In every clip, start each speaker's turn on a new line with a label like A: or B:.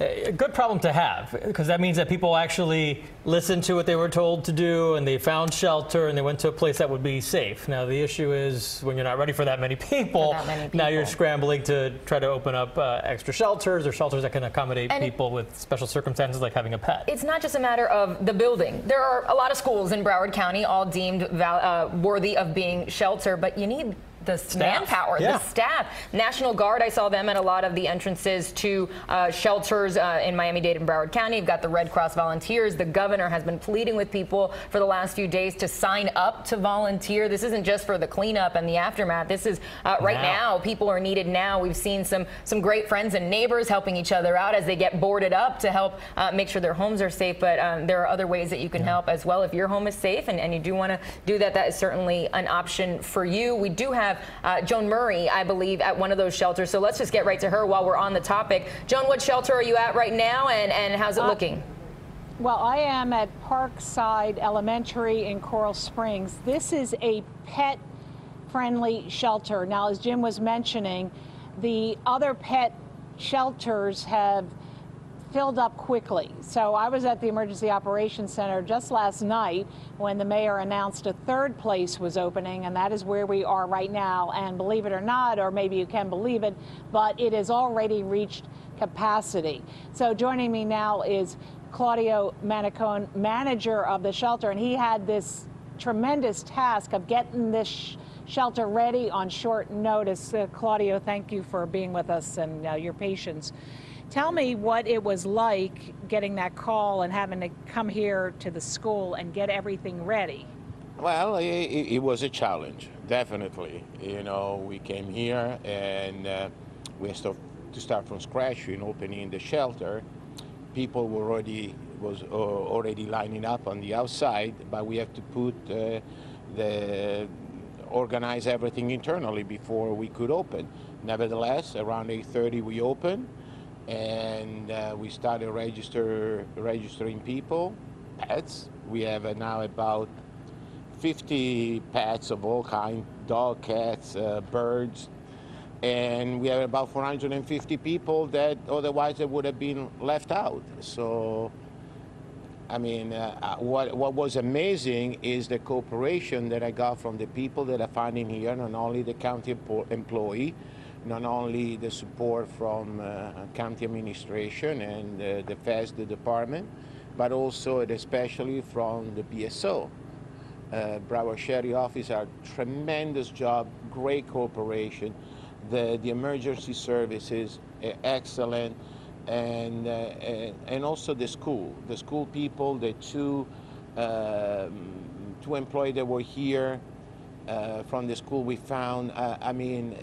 A: a good problem to have, because that means that people actually listened to what they were told to do, and they found shelter, and they went to a place that would be safe. Now, the issue is when you're not ready for that many people, now you're scrambling to try to open up extra shelters or shelters that can accommodate people with special circumstances like having a pet.
B: It's not just a matter of the building. There are a lot of schools in Broward County all deemed worthy of being shelter, but you need the manpower, the staff. National Guard, I saw them at a lot of the entrances to shelters in Miami-Dade and Broward County. You've got the Red Cross volunteers. The governor has been pleading with people for the last few days to sign up to volunteer. This isn't just for the cleanup and the aftermath. This is right now. People are needed now. We've seen some great friends and neighbors helping each other out as they get boarded up to help make sure their homes are safe. But there are other ways that you can help as well. If your home is safe and you do want to do that, that is certainly an option for you. We do have Joan Murray, I believe, at one of those shelters. So let's just get right to her while we're on the topic. Joan, what shelter are you at right now, and how's it looking?
C: Well, I am at Parkside Elementary in Coral Springs. This is a pet-friendly shelter. Now, as Jim was mentioning, the other pet shelters have filled up quickly. So I was at the Emergency Operations Center just last night when the mayor announced a third place was opening, and that is where we are right now. And believe it or not, or maybe you can believe it, but it has already reached capacity. So joining me now is Claudio Manicone, manager of the shelter, and he had this tremendous task of getting this shelter ready on short notice. Claudio, thank you for being with us and your patience. Tell me what it was like getting that call and having to come here to the school and get everything ready.
D: Well, it was a challenge, definitely. You know, we came here and we had to start from scratch in opening the shelter. People were already lining up on the outside, but we have to put organize everything internally before we could open. Nevertheless, around 8:30 we opened. And we started registering people, pets. We have now about 50 pets of all kinds, dog, cats, birds. And we have about 450 people that otherwise they would have been left out. So, I mean, what was amazing is the cooperation that I got from the people that I found in here, not only the county employee, not only the support from county administration and the FESD department, but also and especially from the BSO. Broward Sheriff Office, a tremendous job, great cooperation. The emergency services, excellent, and also the school people, the two employees that were here from the school we found. I mean,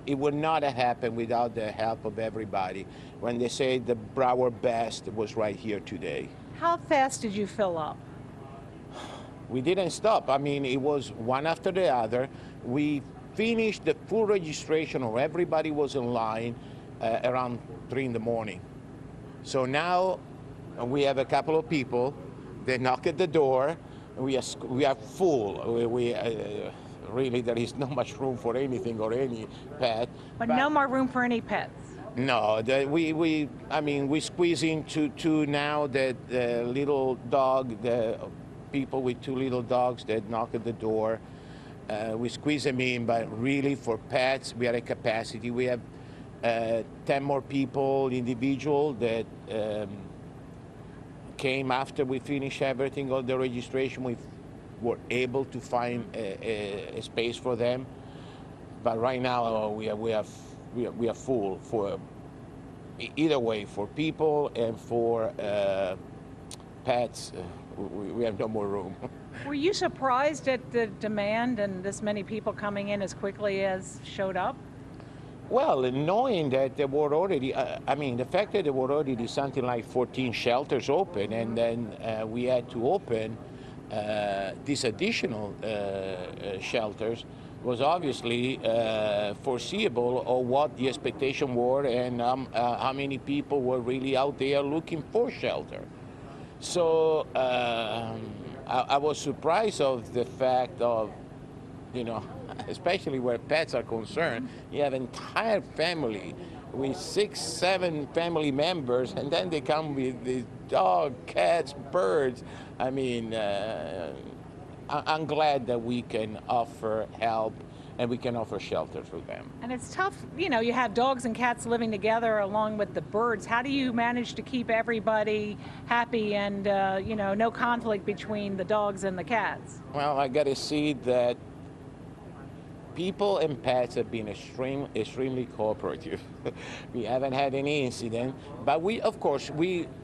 D: it would not have happened without the help of everybody. When they say the Broward best was right here today.
C: How fast did you fill up?
D: We didn't stop. I mean, it was one after the other. We finished the full registration, or everybody was in line around 3 in the morning. So now we have a couple of people. They knock at the door. We are full. Really, there is not much room for anything or any pet.
C: But no more room for any pets.
D: No, I mean, we squeeze into two now. That little dog, the people with 2 little dogs that knock at the door, we squeeze them in. But really, for pets, we are at capacity. We have 10 more people, individual that came after we finished everything, all the registration. We were able to find a space for them, but right now we are full for either way, for people and for pets. We have no more room.
C: Were you surprised at the demand and this many people coming in as quickly as showed up?
D: Well, knowing that there were already, I mean, the fact that there were already something like 14 shelters open, and then we had to open these additional shelters was obviously foreseeable of what the expectation were and how many people were really out there looking for shelter. So I was surprised of the fact of, you know, especially where pets are concerned, you have entire family with 6, 7 family members, and then they come with the dog, cats, birds. I mean, I'm glad that we can offer help and we can offer shelter for them.
C: And it's tough, you know, you have dogs and cats living together along with the birds. How do you manage to keep everybody happy and, you know, no conflict between the dogs and the cats?
D: Well, I got to see that people and pets have been extremely cooperative. We haven't had any incident, but of course,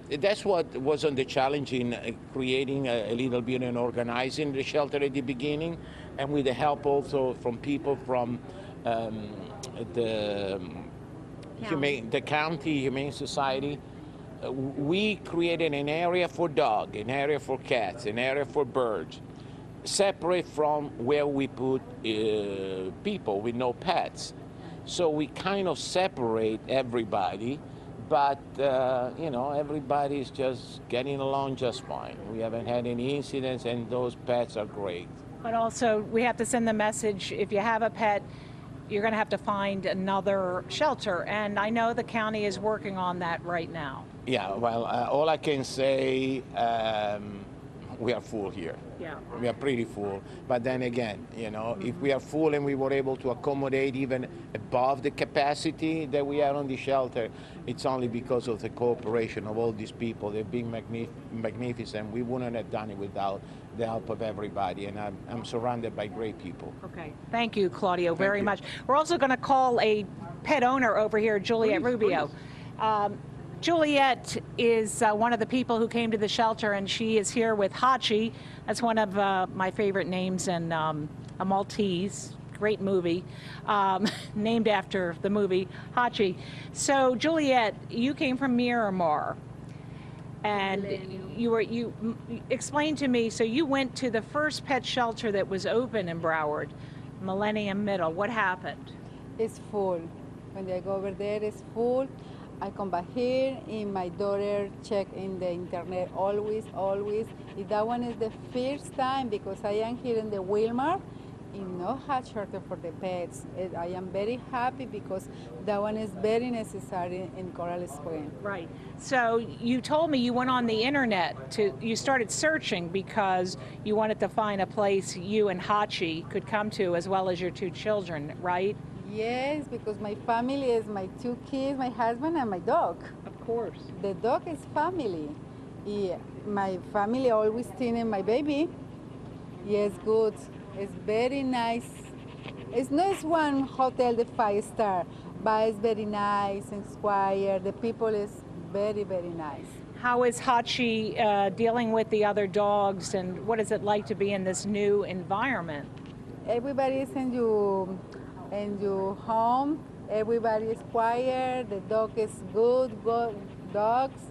D: that's what was on the challenge in creating a little bit and organizing the shelter at the beginning, and with the help also from people from the county Humane Society. We created an area for dog, an area for cats, an area for birds, separate from where we put people with no pets. So we kind of separate everybody, but you know, everybody's just getting along just fine. We haven't had any incidents, and those pets are great.
C: But also, we have to send the message, if you have a pet, you're going to have to find another shelter, and I know the county is working on that right now.
D: Yeah, well, all I can say, we are full here.
C: Yeah.
D: We are pretty full. But then again, you know, if we are full and we were able to accommodate even above the capacity that we are on the shelter, it's only because of the cooperation of all these people. They've been magnificent. We wouldn't have done it without the help of everybody, and I'm surrounded by great people.
C: Okay. Thank you, Claudio, very much. We're also going to call a pet owner over here, Juliet Rubio. Juliet is one of the people who came to the shelter, and she is here with Hachi. That's one of my favorite names in a Maltese. Great movie, named after the movie Hachi. So, Juliet, you came from Miramar, and you explained to me. So, you went to the first pet shelter that was open in Broward, Millennium Middle. What happened?
E: It's full. When I go over there, it's full. I come back here, and my daughter check in the internet always. If that one is the first time, because I am here in the Wilmar, in no hot shelter for the pets. I am very happy because that one is very necessary in Coral Springs.
C: Right. So you told me you went on the internet you started searching because you wanted to find a place you and Hachi could come to, as well as your 2 children, right?
E: Yes, because my family is my 2 kids, my husband, and my dog.
C: Of course.
E: The dog is family. Yeah, my family always thinking my baby. Yes, good. It's very nice. It's not one hotel, the 5-star, but it's very nice and quiet. The people is very, very nice.
C: How is Hachi dealing with the other dogs, and what is it like to be in this new environment?
E: Everybody is in your home. Everybody is quiet. The dog is good dogs.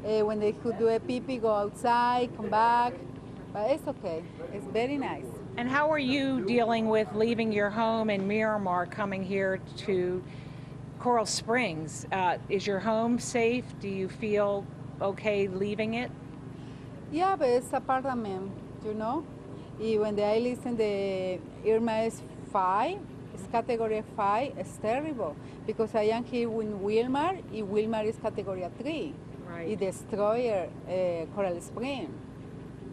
E: When they could do a pee-pee, go outside, come back. But it's okay. It's very nice.
C: And how are you dealing with leaving your home in Miramar, coming here to Coral Springs? Is your home safe? Do you feel okay leaving it?
E: Yeah, but it's apartment, you know. When I listen, the Irma is 5. It's category 5. It's terrible because I am here in Wilmar. Wilmar is category 3.
C: Right.
E: It destroyed Coral Springs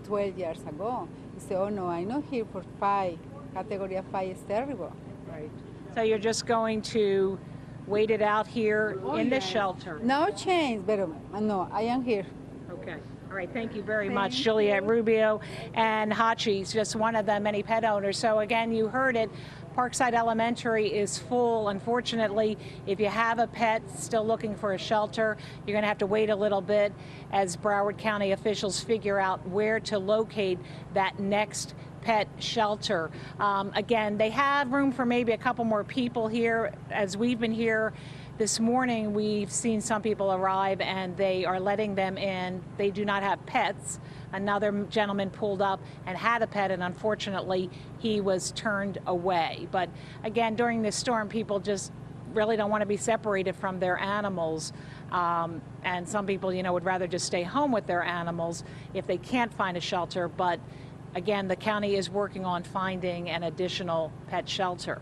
E: 12 years ago. He said, oh no, I'm not here for 5. Category 5 is terrible.
C: Right. So you're just going to wait it out here in the shelter?
E: No change, but no, I am here.
C: Okay. All right, thank you very much, Juliet Rubio. And Hachi's just one of the many pet owners. So again, you heard it. Parkside Elementary is full. Unfortunately, if you have a pet still looking for a shelter, you're going to have to wait a little bit as Broward County officials figure out where to locate that next pet shelter. Again, they have room for maybe a couple more people here. As we've been here this morning, we've seen some people arrive and they are letting them in. They do not have pets. Another gentleman pulled up and had a pet, and unfortunately he was turned away. But again, during this storm, people just really don't want to be separated from their animals. And some people, you know, would rather just stay home with their animals if they can't find a shelter. But again, the county is working on finding an additional pet shelter.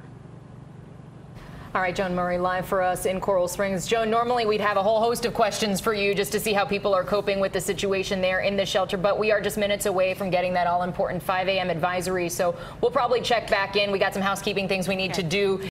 B: All right, Joan Murray live for us in Coral Springs. Joan, normally we'd have a whole host of questions for you just to see how people are coping with the situation there in the shelter, but we are just minutes away from getting that all-important 5 a.m. advisory, so we'll probably check back in. We got some housekeeping things we need to do.